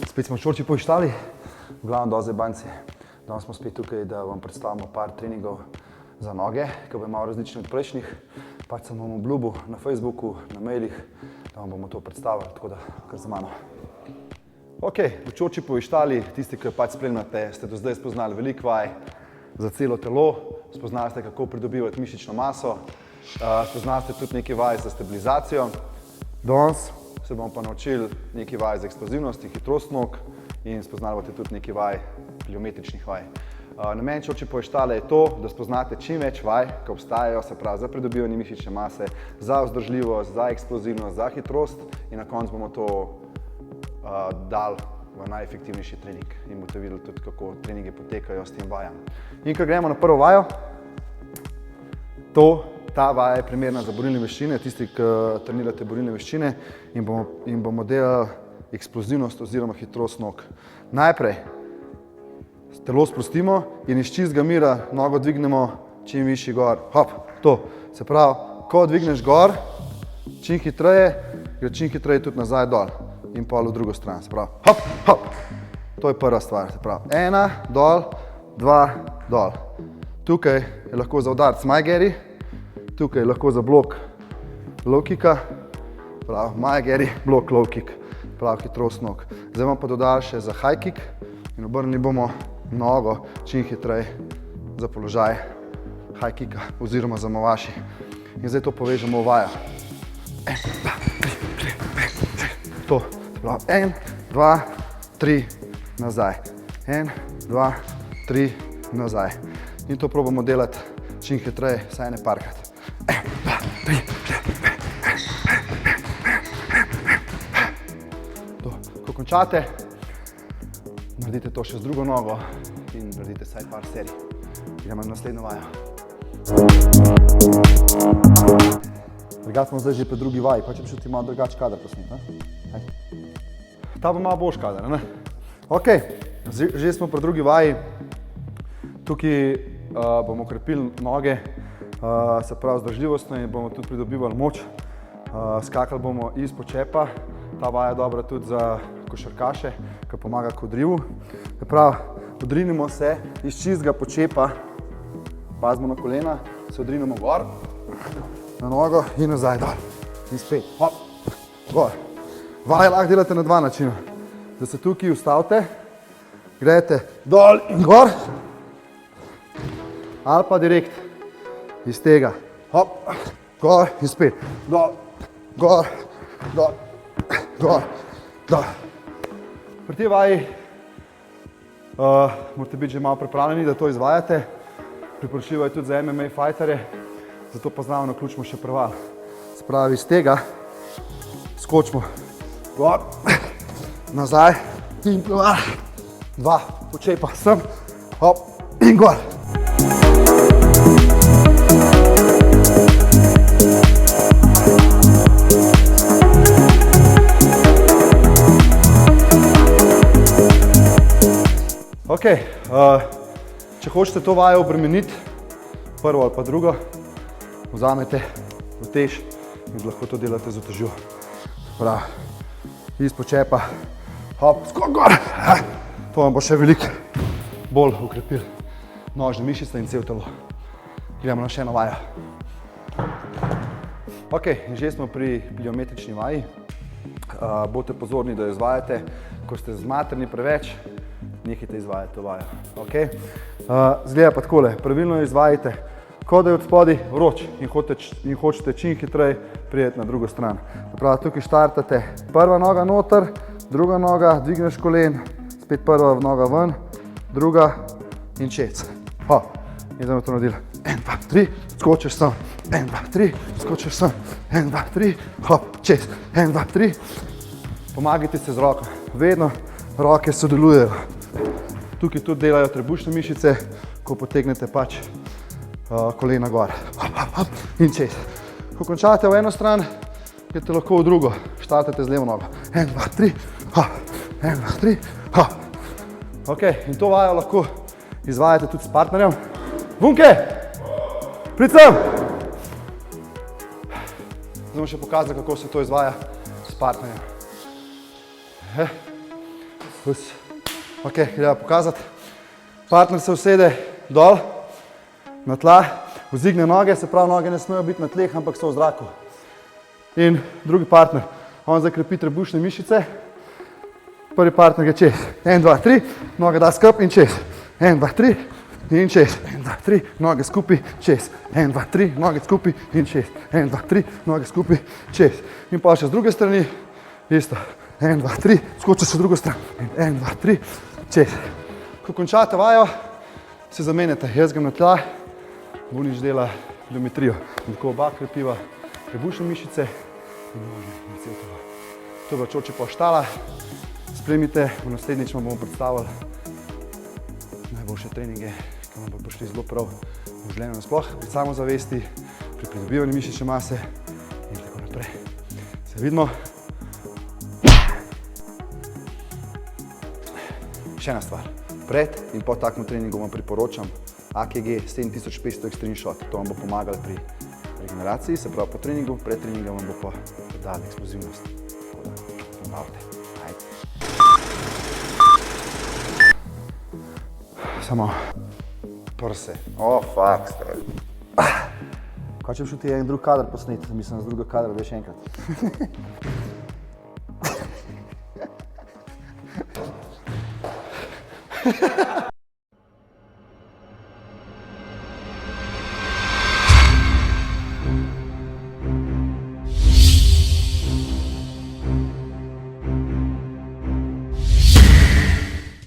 Spet smo čorči poištali, v glavnem dosti banci. Danes smo spet tukaj, da vam predstavimo par treningov za noge, ki bo malo različni od prejšnjih. Pač sem vam obljubil na Facebooku, na mailih, da vam bomo to predstavili, tako da kar za mano. Ok, v čorči poištali, tisti, ki pač spremljate, ste do zdaj spoznali veliko vaj za celo telo, spoznali ste, kako pridobivati mišično maso, spoznali ste tudi nekaj vaj za stabilizacijo. Danes se bomo pa naučili nekaj vaj za eksplozivnost in hitrost nog in spoznali boste tudi nekaj vaj, pliometričnih vaj. Namen čorči poištale je to, da spoznate čim več vaj, ki obstajajo, se pravi za pridobivanje mišične mase, za vzdržljivost, za eksplozivnost, za hitrost in na koncu bomo to dali v najefektivnejši trening in boste videli tudi, kako treningi potekajo s tem vajam. In ko gremo na prvo vajo, ta vaja je primerna za borilne veščine, tisti, ki trenirate borilne veščine in bomo delali eksplozivnost oziroma hitrost nog. Najprej telo sprostimo in iz čistega mira nogo dvignemo čim višji gor. Hop, to. Se pravi, ko dvigneš gor, čim hitreje, gre čim hitreje tudi nazaj dol in pol v drugo stran. Se pravi, hop, hop. To je prva stvar. Se pravi, 1, dol, 2, dol. Tukaj je lahko za udarc Majgeri, tukaj je lahko za blok low kicka, pravi Majgeri, blok low kick, pravi hitrost nog. Zdaj bomo pa dodali še za high kick in obrnili bomo nogo čim hitreje za položaj high kicka oziroma za mavaši. In zdaj to povežemo v vajo. 1, 2, 3, 4, 5, 6. To. Pravi 1, 2, 3, nazaj. 1, 2, 3, nazaj. In to probamo delati čim hitreje, vsaj ne parkrat. 1, 2, 3, 4, 5. To. Ko končate, naredite to še z drugo nogo in naredite vsaj par serij. Idemo na naslednjo vajo. Drugače smo zdaj že pri drugi vaji, pa če bi šel ti malo drugač kader posnet. Ta bo malo boljš kader, ne? Ok, že smo pri drugi vaji. Tukaj bomo krepili noge, se pravi zdržljivostno in bomo tudi pridobivali moč. Skakali bomo iz počepa. Ta vaja je dobra tudi za košarkaše, ki pomaga k odrivu. Se pravi, odrinimo se iz čistega počepa, pazimo na kolena, se odrinemo gor, na nogo in nazaj dol. In spet, hop, gor. Vaje lahko delate na dva načina. Da se tukaj ustavite, grejete dol in gor, ali pa direkt iz tega, hop, gor in spet, dol, gor, dol, gor, dol. Pri tej vaji morate biti že malo pripravljeni, da to izvajate. Priporočljivo je tudi za MMA fajterje, zato pa znamo naključimo še preval. Se pravi, iz tega skočimo gor, nazaj in preval. 2 počepa sem, hop in gor. Ok, če hočete to vajo obremeniti, prvo ali pa drugo, vzamete utež in lahko to delate z utežjo. Prav, iz počepa, hop, skok gor. To vam bo še veliko bolj ukrepil nožne mišice in cel telo. Gremo na še eno vajo. Ok, že smo pri pliometrični vaji. Bodite pozorni, da jo izvajate. Ko ste zmatrni preveč, nehajte izvajati to vajo. Okay? Zgleda pa takole, pravilno jo izvajate, ko da je od spodaj vroč in hočete čim hitreje prijeti na drugo stran. Prav, tukaj štartate prva noga noter, druga noga, dvigneš kolen, spet prva noga ven, druga in čec. In zdaj bomo to naredili. 1, 2, 3, skočiš sem, 1, 2, 3, skočiš sem, 1, 2, 3, hop, čez, 1, 2, 3. Pomagajte se z roko, vedno roke sodelujejo. Tukaj tudi delajo trebušne mišice, ko potegnete pač kolena gor. Hop, hop, hop, in čez. Ko končate v eno stran, greste lahko v drugo. Štartate z levo nogo. 1, 2, 3, hop, 1, 2, 3, hop. Ok, in to vajo lahko izvajate tudi s partnerjem. Vunke! Prid sem! Zdaj bom še pokazal, kako se to izvaja s partnerjem. Ok, gremo pokazati. Partner se usede dol, na tla, vzigne noge, se pravi, noge ne smejo biti na tleh, ampak so v zraku. In drugi partner, on zakrepi trebušne mišice. Prvi partner je čez. 1, 2, 3, noge da skup in čez. 1, 2, 3 in čez. 1, 2, 3, noge skupaj, čez. 1, 2, 3, noge skupaj in čez. 1, 2, 3, noge skupaj, čez. In pa še z druge strani, isto. 1, 2, 3, skočiš v drugo stran. 1, 2, 3, čez. Ko končate vajo, se zamenjate. Jaz grem na tla, Bunič dela geometrijo. In tako oba krepiva trebušne mišice in noge in cel telo. To je bila Čoči Pavštala. Spremite, v naslednjič vam bomo predstavili najboljše treninge, ki vam bodo prišli zelo prav v življenju nasploh, pri samozavesti, pri pridobivanju mišične mase in tako naprej. Se vidimo. Še ena stvar. Pred in po takem treningu vam priporočam AKG 7500 Extreme Shot. To vam bo pomagalo pri regeneraciji, se pravi po treningu, pred treningom vam bo pa dal eksplozivnost. Tako da, nabavite. Samo prse. O, fuck, stari. Kaj če bi šel ti en drug kader posneti? Mislim, z druga kadra, da še enkrat.